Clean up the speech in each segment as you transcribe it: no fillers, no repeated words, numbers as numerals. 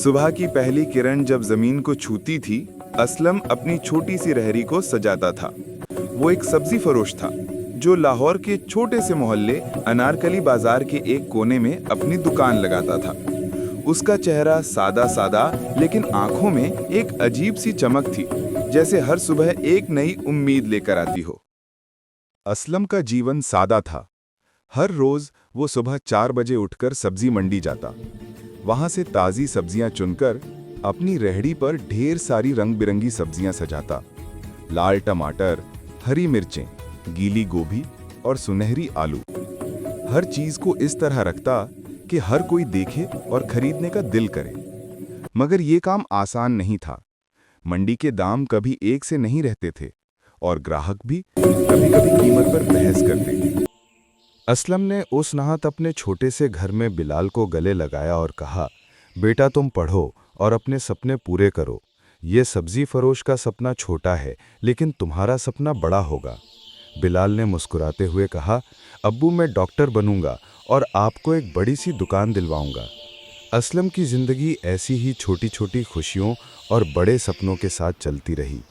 सुबह की पहली किरण जब जमीन को छूती थी, असलम अपनी छोटी सी रहरी को सजाता था। वो एक सब्जी फरोश था जो लाहौर के छोटे से मोहल्ले अनारकली बाजार के एक कोने में अपनी दुकान लगाता था। उसका चेहरा सादा सादा, लेकिन आंखों में एक अजीब सी चमक थी, जैसे हर सुबह एक नई उम्मीद लेकर आती हो। असलम का जीवन सादा था। हर रोज वो सुबह 4 बजे उठकर सब्जी मंडी जाता। वहां से ताजी सब्जियां चुनकर अपनी रेहड़ी पर ढेर सारी रंग बिरंगी सब्जियां सजाता। लाल टमाटर, हरी मिर्चें, गीली गोभी और सुनहरी आलू। हर चीज को इस तरह रखता कि हर कोई देखे और खरीदने का दिल करे। मगर ये काम आसान नहीं था। मंडी के दाम कभी एक से नहीं रहते थे और ग्राहक भी कभी-कभी कीमत पर बहस करते। असलम ने उस नहात अपने छोटे से घर में बिलाल को गले लगाया और कहा, बेटा तुम पढ़ो और अपने सपने पूरे करो। ये सब्जी फरोश का सपना छोटा है, लेकिन तुम्हारा सपना बड़ा होगा। बिलाल ने मुस्कुराते हुए कहा, अब्बू मैं डॉक्टर बनूंगा और आपको एक बड़ी सी दुकान दिलवाऊंगा। असलम की जिंदगी ऐसी ही छोटी छोटी खुशियों और बड़े सपनों के साथ चलती रही।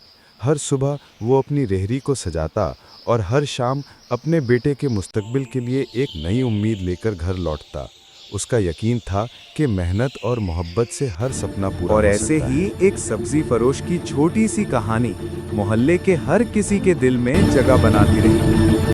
हर सुबह वो अपनी रेहड़ी को सजाता और हर शाम अपने बेटे के मुस्तकबिल के लिए एक नई उम्मीद लेकर घर लौटता। उसका यकीन था कि मेहनत और मोहब्बत से हर सपना पूरा और हो ऐसे सकता है। ही एक सब्जी फरोश की छोटी सी कहानी मोहल्ले के हर किसी के दिल में जगह बनाती रही।